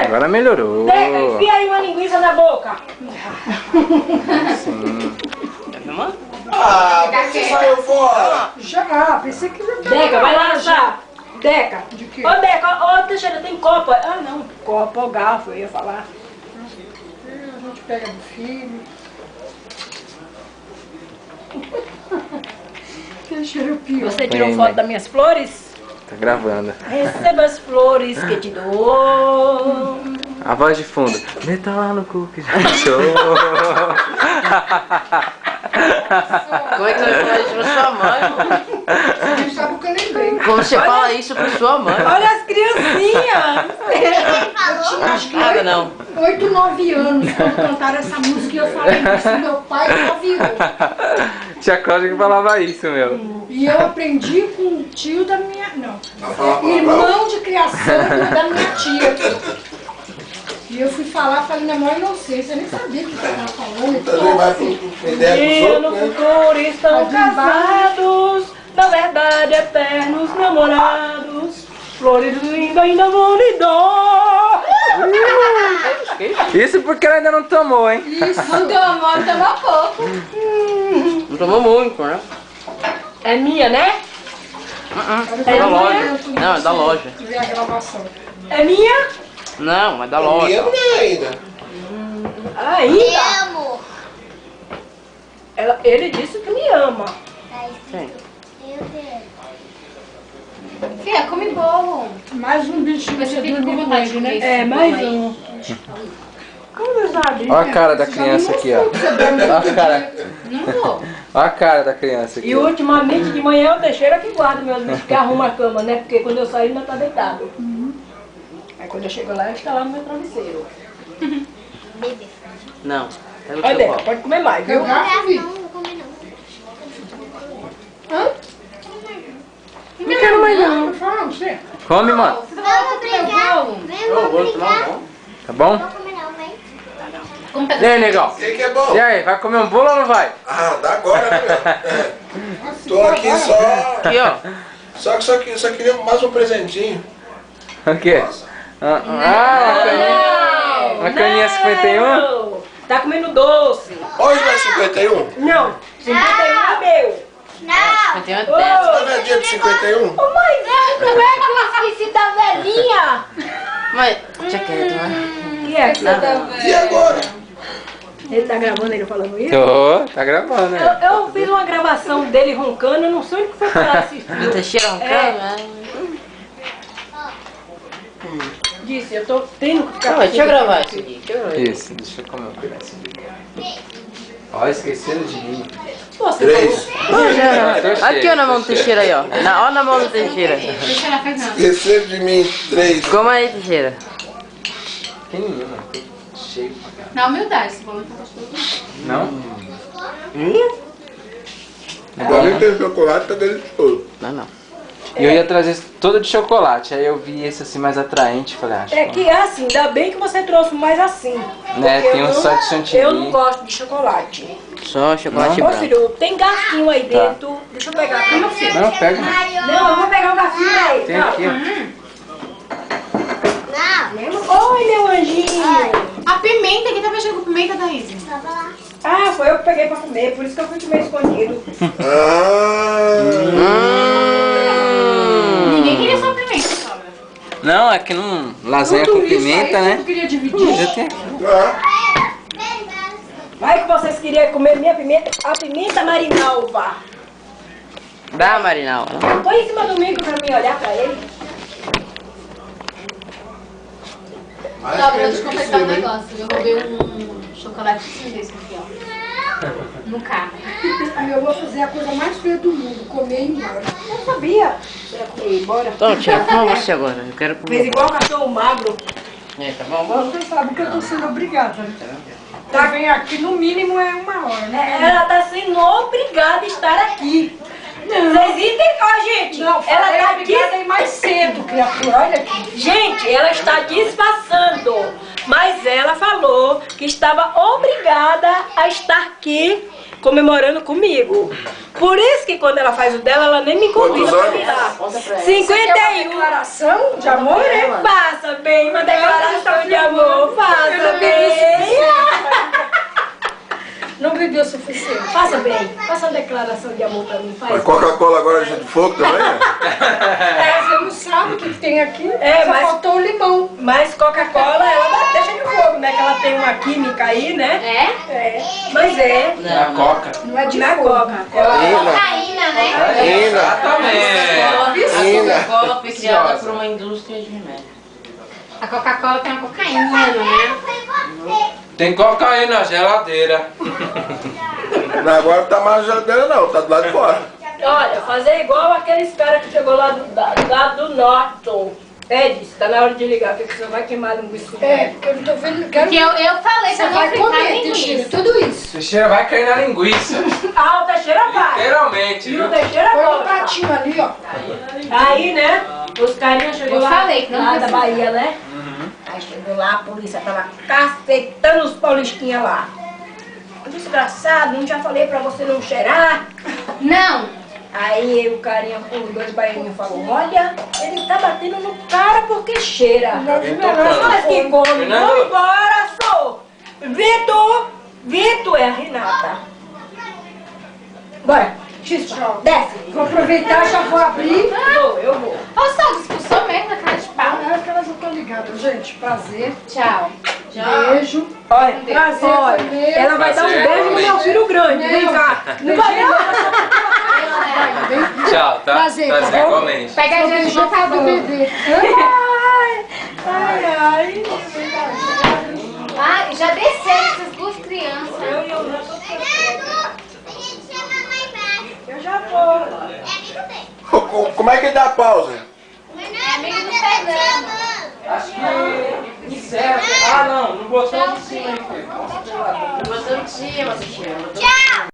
Agora melhorou. Deca, enfia aí uma linguiça na boca. Sim. Ah, você saiu fora. Já, pensei que não tava. Deca, vai lá achar. Deca. De quê? Ô, Deca, ô, Teixeira, tem copo. Ah, não, copo, ó, garfo, eu ia falar. A gente pega do filho. Teixeira é o pior. Você tirou Tem, foto mãe. das minhas flores? Tá gravando. Receba as flores que te dou. A voz de fundo. Meta lá no cu que já achou. Como é que você vai falar isso pra sua mãe? A gente sabe o que eu lembrei. Como você fala isso pra sua mãe? Olha as criancinhas. Acho que Nada não. 8, 9 anos quando cantaram essa música e eu falei isso. Meu pai já virou. Tia Cláudia que falava isso, meu. E eu aprendi com o tio da minha... Não. falar Irmão de criação da minha tia. E eu fui falar, falei na maior inocência, eu nem sabia o que eu estava falando. Também vai com ideia E dos no outros, né? futuro estão Pode ir casados, na verdade eternos namorados. Flores lindas ainda vou lhe dar. Isso porque ela ainda não tomou, hein? Isso. Não tomou, tomou pouco. Não tomou muito, né? É minha, né? É da loja. Não, é da loja. Ver a gravação. É minha? Não, é da Minha loja. não é ainda. Ainda. Amo. Ele disse que me ama. Sim. Fia, come bolo. Mais um bichinho Mas você você fica com dormir com vontade de ele, né? comer. É, mais um. Como eu sabia? Olha a cara da criança aqui, ó. Olha a cara. Não vou. Olha a cara da criança aqui. E ultimamente de manhã é o Teixeira que guarda meus bichos, que arruma a cama, né? Porque quando eu sair ainda tá deitado. Aí quando eu chego lá, ele está lá no meu travesseiro. Não. Pega o Olha, seu Deca, copo. pode comer mais, viu? Eu garfo, Vi. Não vou comer não. Não quero mais não. Fala, você. Come, mano. Você vai comer o bolo? Eu vou tomar um bom. Tá bom? Não vou comer não, vem. E aí, negão? O que é bom? E aí, vai comer um bolo ou não vai? Ah, dá agora, né, meu? Tô aqui só... Aqui, ó. Só queria mais um presentinho. O quê? Uma caninha 51? Não. Tá comendo doce. Hoje não é 51? Não, 51 é meu. Não. Tem uma Ô, dessa. Não é dia de 51? Ô, mas não é que eu esqueci da velhinha? Mas, deixa quieto, né? Que é que você tá... E agora? Ele tá gravando ele falando isso? Tô, tá gravando, né? Eu fiz uma gravação dele roncando, eu não sei onde que foi parar assistir. Do Teixeira roncando, né? Disse, eu tô tendo que ficar... Não, deixa eu gravar isso aqui. Deixa eu gravar isso. Isso, deixa eu comer um pedacinho. Ó, esqueceram de mim. Pô, você 3. Aqui, ó, na mão do Teixeira aí, ó. Ó na mão do Teixeira. Deixa ela faz nada. Esqueceram de mim. 3. Como aí, Teixeira? Pequenininho, mano. Cheio pra caramba. Na humildade, esse bolo tá gostoso. Não? Agora tem chocolate, tá delicioso. Não, não. E eu ia trazer esse todo de chocolate, aí eu vi esse assim mais atraente, falei, acho É que assim, ainda bem que você trouxe mais assim. Né, Porque tem um eu só não- de chantilly. Eu não gosto de chocolate. Só chocolate Ô branco. filho, tem garfinho aí dentro. Deixa eu pegar aqui, meu filho. Não, pega. Não, eu vou pegar o garfinho aí. Tem aqui, ó. Não. Oi, meu anjinho. A pimenta, quem tá mexendo com pimenta da Izzy? Ah, foi eu que peguei pra comer, por isso que eu fui comer escondido. Ah. Ninguém queria só pimenta, sobra. Não, é que não. Lasanha com Tudo isso pimenta, aí, né? você não queria dividir? Já tem aqui. Ah. Vai que vocês queriam comer minha pimenta, a pimenta marinalva. Dá, Marinal. Põe em cima do mico pra mim olhar pra ele. Sobra, eu vou te confessar um negócio. Eu roubei um chocolate desse aqui, ó. No carro. Aí eu vou fazer a coisa mais feia do mundo, comer e ir embora. Eu sabia. Você ia comer e ir embora. Então, tia, como você agora? Eu quero Fez comer. igual um cachorro magro. É, tá bom, bom. Você sabe que eu tô sendo obrigada. Tá vem aqui no mínimo é 1 hora, né? Ela tá sendo obrigada a estar aqui. Vocês entendem, ó, gente? Não, ela tá obrigada a ir mais cedo, criatura. Olha aqui. Gente, ela está disfarçando. Mas ela falou que estava obrigada a estar aqui comemorando comigo. Por isso que quando ela faz o dela, ela nem me convida Quantos pra anos? virar. Conta pra ela. 51. Declaração de amor, é? Faça bem uma declaração de amor. Faça bem. Não bebeu o suficiente. Faça bem. Faça uma declaração de amor pra mim. Mas Faz. Coca-Cola agora é de fogo também, né? Você não sabe o que tem aqui. É, Só mas- faltou o limão. Mas Coca-Cola, ela deixa de fogo, né? Que ela tem uma química aí, né? É? É. Mas é. Na Coca. Não é de Na fogo. Coca-Cola. Cocaína, né? Exatamente. A Coca-Cola foi criada por uma indústria de remédio. A Coca-Cola tem uma cocaína, né? Tem cocaína na geladeira. Não, agora não tá mais na geladeira não, tá do lado de fora. Olha, fazer igual aqueles caras que chegou lá do lado do norte. Edson, tá na hora de ligar, porque você vai queimar a linguiça. É, porque eu não tô vendo. Quero... Porque eu falei Você pra não vai fritar comer, Teixeira, linguiça. tudo isso. Teixeira vai cair na linguiça. Ah, o Teixeira vai. Literalmente, E viu? o Teixeira Põe no gosta. pratinho ali, ó. Aí, né, os carinhas chegou Eu lá, falei que não lá da precisa. Bahia, né? Aí chegou lá, a polícia tava cacetando os paulistinhas lá. Desgraçado, não já falei pra você não cheirar? Não. Aí o carinha, os dois baianinhos falou, olha, ele tá batendo no cara porque cheira. Mas que come, Fernando. vamos embora, sou. Vitor é a Renata. Bora, Tchau. desce. Vou aproveitar, já vou abrir. Eu vou. Ô, só discussão mesmo na cara de pau. Não é que elas não estão ligadas, gente. Prazer. Tchau. Beijo. Olha, Prazer olha, também. ela vai dar um Prazer, beijo no meu realmente. filho grande. Vem cá. Não vai não. Tchau, tá? Prazer, tá bom? igualmente. Pega a gente no Beijo do bebê. Ai. Ah, já desceram essas duas crianças. Eu já vou. Como é que dá pausa? É amigo do Fernando. Acho que encerra. Ah, não, não botou em cima aí. Botando de cima, Teixeira.